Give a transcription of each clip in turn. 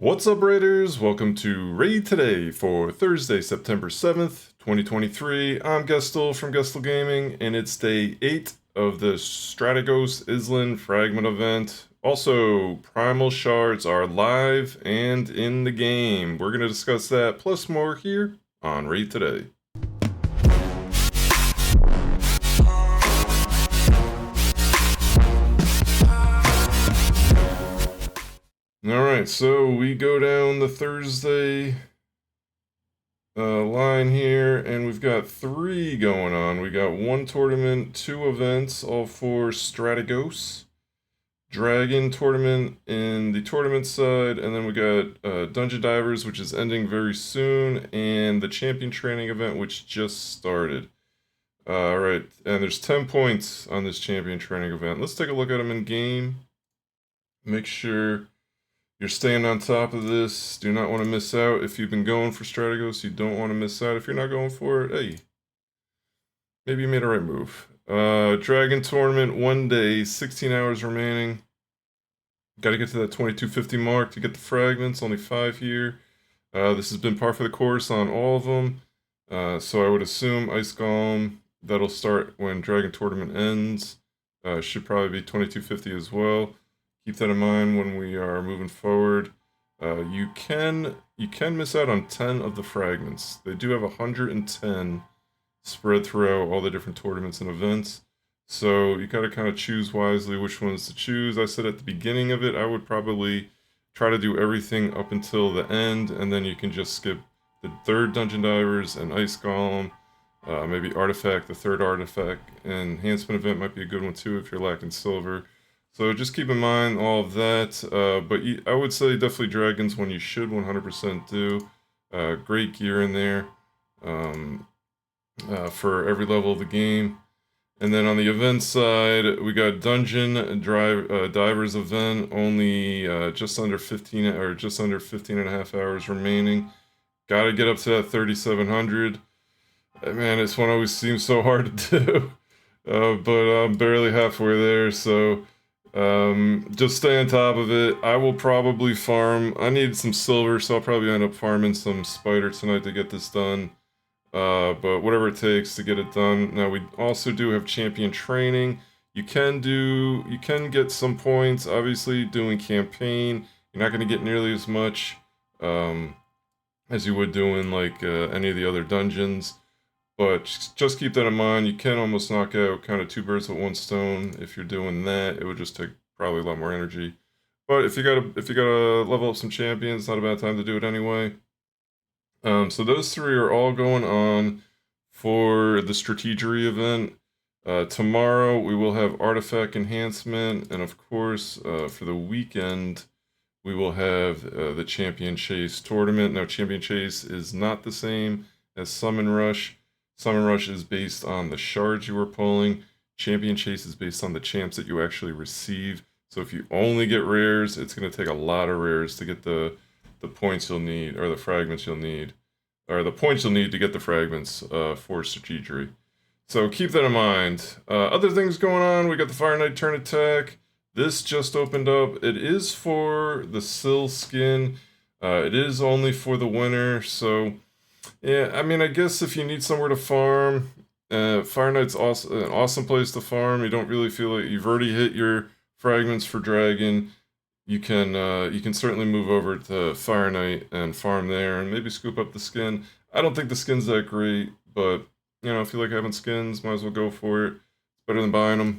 What's up, Raiders? Welcome to Raid Today for Thursday, September 7th, 2023. I'm Gestel from Gestel Gaming, and it's day 8 of the Strategos Islin Fragment event. Also, Primal Shards are live and in the game. We're going to discuss that, plus more here on Raid Today. Alright, so we go down the Thursday line here, and we've got 3 going on. We got 1 tournament, 2 events, all for Strategos. Dragon tournament in the tournament side, and then we got Dungeon Divers, which is ending very soon, and the Champion Training event, which just started. Alright, and there's 10 points on this Champion Training event. Let's take a look at them in game. Make sure you're staying on top of this. Do not want to miss out. If you've been going for Strategos, you don't want to miss out. If you're not going for it, hey, maybe you made a right move. Dragon tournament, 1 day, 16 hours remaining. Got to get to that 2250 mark to get the fragments, only 5 here. This has been par for the course on all of them. So I would assume Ice Golem, that'll start when Dragon tournament ends. Should probably be 2250 as well. Keep that in mind when we are moving forward. You can miss out on 10 of the fragments. They do have 110 spread throughout all the different tournaments and events. So you got to kind of choose wisely which ones to choose. I said at the beginning of it, I would probably try to do everything up until the end, and then you can just skip the 3rd Dungeon Divers and Ice Golem. Maybe Artifact, the 3rd Artifact Enhancement event might be a good one too if you're lacking silver. So just keep in mind all of that, but I would say definitely Dragons when you should 100% do. Great gear in there for every level of the game. And then on the event side, we got Dungeon Divers event, only just under 15 or just under 15 and a half hours remaining. Got to get up to that 3,700. Man, this one always seems so hard to do, but I'm barely halfway there, so just stay on top of it. I will probably farm. I need some silver, so I'll probably end up farming some spider tonight to get this done. But whatever it takes to get it done. Now we also do have champion training. You can get some points. Obviously, doing campaign, you're not going to get nearly as much as you would doing like any of the other dungeons. But just keep that in mind. You can almost knock out kind of 2 birds with 1 stone if you're doing that. It would just take probably a lot more energy. But if you gotta level up some champions, not a bad time to do it anyway. So those 3 are all going on for the Strategery event. Tomorrow we will have Artifact Enhancement, and of course for the weekend we will have the Champion Chase tournament. Now Champion Chase is not the same as Summon Rush. Summon Rush is based on the shards you were pulling. Champion Chase is based on the champs that you actually receive. So if you only get rares, it's going to take a lot of rares to get the points you'll need, or the fragments you'll need, or the points you'll need to get the fragments for Strategery. So keep that in mind. Other things going on, we got the Fire Knight Turn Attack. This just opened up. It is for the Sill skin. It is only for the winter, so yeah, I mean, I guess if you need somewhere to farm, Fire Knight's also an awesome place to farm. You don't really feel like you've already hit your fragments for Dragon. You can certainly move over to Fire Knight and farm there, and maybe scoop up the skin. I don't think the skin's that great, but you know, if you like having skins, might as well go for it. It's better than buying them.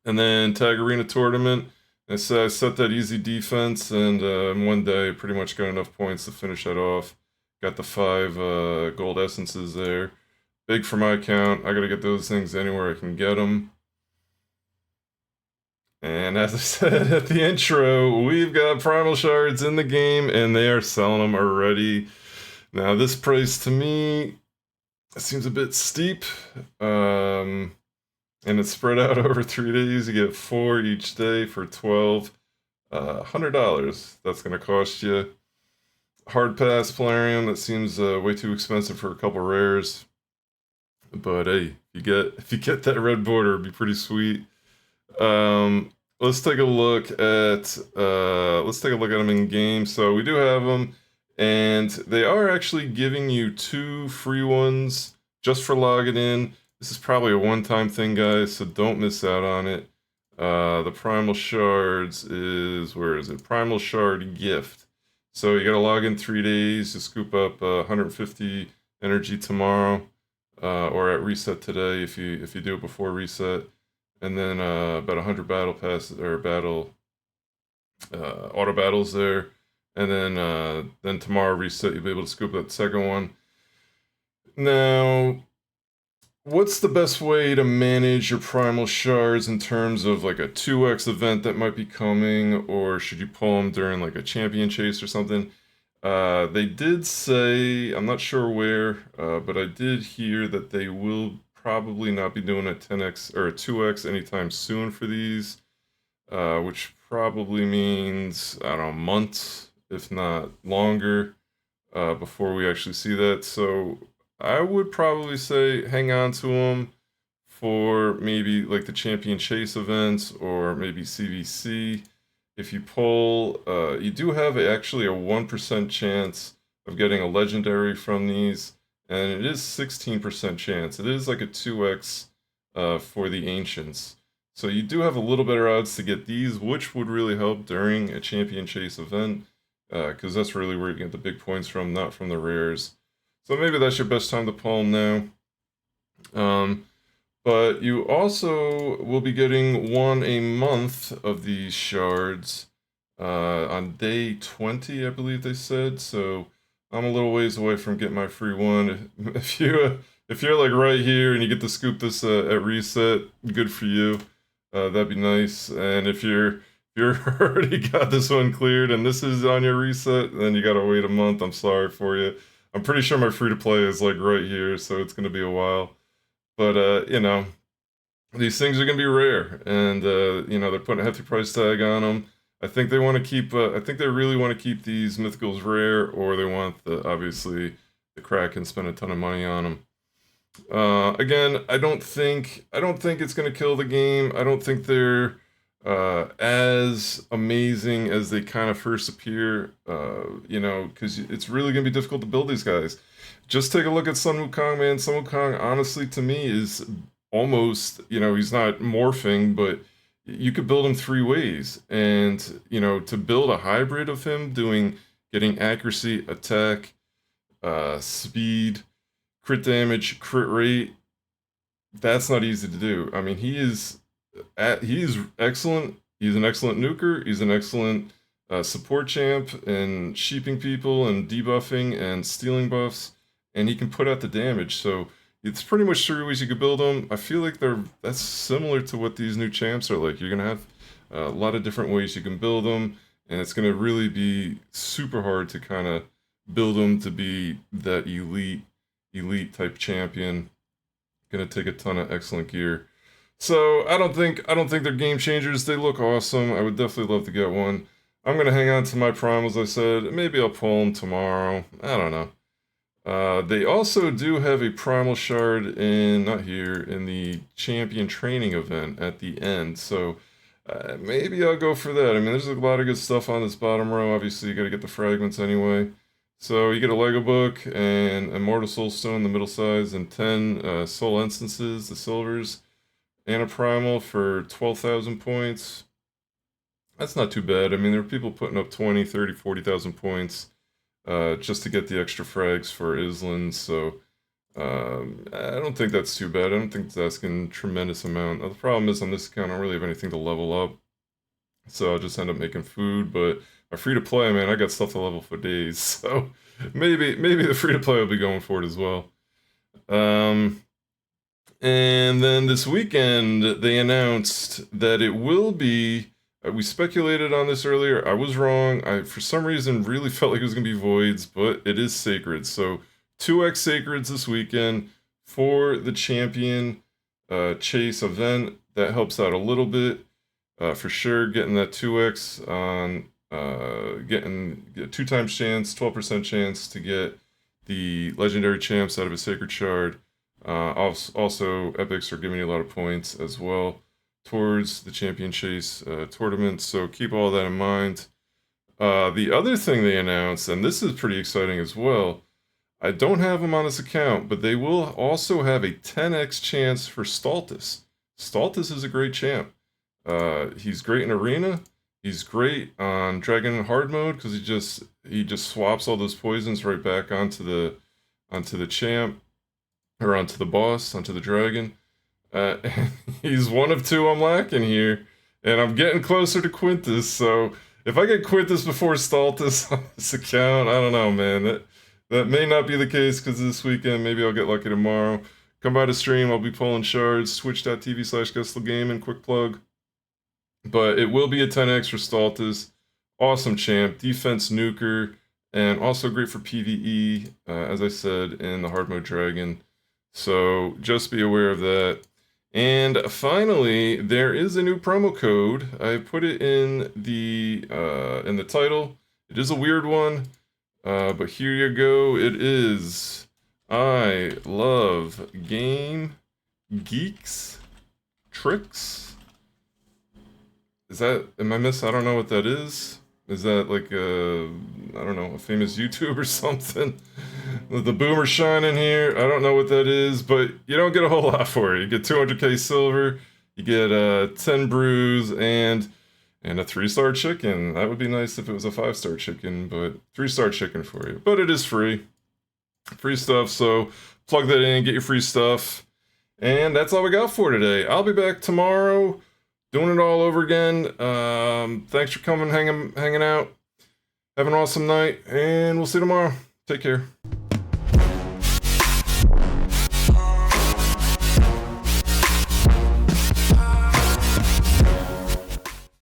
And then Tag Arena Tournament. I set that easy defense, and in 1 day, pretty much got enough points to finish that off. Got the 5 gold essences there. Big for my account. I gotta get those things anywhere I can get them. And as I said at the intro, we've got Primal Shards in the game, and they are selling them already. Now this price to me seems a bit steep. And it's spread out over 3 days. You get 4 each day for $1,200. $100. That's gonna cost you. Hard pass Polarium, that seems way too expensive for a couple rares. But hey, if you get that red border, it'd be pretty sweet. let's take a look at them in game. So we do have them, and they are actually giving you 2 free ones just for logging in. This is probably a one-time thing, guys, so don't miss out on it. The Primal Shards is, where is it? Primal Shard Gift. So you gotta log in 3 days to scoop up 150 energy tomorrow, or at reset today if you do it before reset, and then about 100 battle passes or battle auto battles there, and then tomorrow reset you'll be able to scoop that second one. Now, what's the best way to manage your primal shards in terms of like a 2x event that might be coming, or should you pull them during like a champion chase or something? They did say, I'm not sure where, but I did hear that they will probably not be doing a 10x or a 2x anytime soon for these, which probably means, I don't know, months, if not longer, before we actually see that. So I would probably say hang on to them for maybe like the champion chase events or maybe CVC. If you pull, you do have actually a 1% chance of getting a legendary from these, and it is 16% chance. It is like a 2x for the ancients. So you do have a little better odds to get these, which would really help during a champion chase event, because that's really where you get the big points from, not from the rares. So maybe that's your best time to pull them now. But you also will be getting 1 a month of these shards on day 20, I believe they said. So I'm a little ways away from getting my free one. If you're like right here and you get to scoop this at reset, good for you. That'd be nice. And if you're already got this one cleared and this is on your reset, then you gotta wait a month. I'm sorry for you. I'm pretty sure my free to play is like right here, so it's gonna be a while. But you know, these things are gonna be rare, and you know, they're putting a hefty price tag on them. I think they want to keep. I think they really want to keep these mythicals rare, or they want obviously the Kraken spend a ton of money on them. Again, I don't think it's gonna kill the game. I don't think they're as amazing as they kind of first appear. You know, because it's really gonna be difficult to build these guys. Just take a look at Sun Wukong, man. Sun Wukong, honestly, to me, is almost, you know, he's not morphing, but you could build him 3 ways. And, you know, to build a hybrid of him getting accuracy, attack, speed, crit damage, crit rate, that's not easy to do. I mean, he's excellent. He's an excellent nuker. He's an excellent support champ and sheeping people and debuffing and stealing buffs. And he can put out the damage. So it's pretty much 3 ways you could build them. I feel like that's similar to what these new champs are like. You're gonna have a lot of different ways you can build them, and it's gonna really be super hard to kind of build them to be that elite type champion. Gonna take a ton of excellent gear. So I don't think they're game changers. They look awesome. I would definitely love to get one. I'm gonna hang on to my Prime, as I said. Maybe I'll pull them tomorrow. I don't know. They also do have a Primal Shard not here, in the Champion Training event at the end, so maybe I'll go for that. I mean, there's a lot of good stuff on this bottom row. Obviously, you gotta get the fragments anyway. So you get a Lego book and Immortal Soulstone, the middle size, and 10 Soul Instances, the silvers, and a Primal for 12,000 points. That's not too bad. I mean, there are people putting up 20, 30, 40,000 points just to get the extra frags for Islin, so I don't think that's too bad. I don't think it's asking a tremendous amount. The problem is on this account I don't really have anything to level up, so I'll just end up making food, but my free-to-play, man, I got stuff to level for days, so maybe the free-to-play will be going for it as well. And then this weekend, they announced that it will be, we speculated on this earlier, I was wrong, I for some reason really felt like it was going to be Voids, but it is Sacred, so 2x Sacreds this weekend for the Champion Chase event. That helps out a little bit, for sure, getting that 2x on, getting 2 times chance, 12% chance to get the Legendary Champs out of a Sacred Shard. Also, epics are giving you a lot of points as well. towards the Champion Chase tournament. So keep all that in mind. The other thing they announced, and this is pretty exciting as well, I don't have him on this account, but they will also have a 10x chance for Stultus. Stultus is a great champ. He's great in Arena. He's great on Dragon and Hard mode because he just swaps all those poisons right back onto the champ, or onto the boss, onto the dragon. He's one of two I'm lacking here, and I'm getting closer to Quintus. So if I get Quintus before Stultus on this account, I don't know, man. That may not be the case because this weekend, maybe I'll get lucky tomorrow. Come by the stream, I'll be pulling shards, twitch.tv/GustleGaming, quick plug. But it will be a 10x for Stultus. Awesome champ, defense nuker, and also great for PvE, as I said, in the hard mode dragon. So just be aware of that. And finally, there is a new promo code. I put it in the title. It is a weird one, but here you go. It is I love game geeks tricks. Is that, am I missing? I don't know what that is. Is that like I don't know, a famous YouTube or something? The boomer shining here. I don't know what that is, but you don't get a whole lot for it. You get 200k silver, you get 10 brews, and a 3-star chicken. That would be nice if it was a 5-star chicken, but 3-star chicken for you. But it is free. Free stuff, so plug that in, get your free stuff. And that's all we got for today. I'll be back tomorrow, doing it all over again. Thanks for coming, hanging out. Have an awesome night, and we'll see you tomorrow. Take care.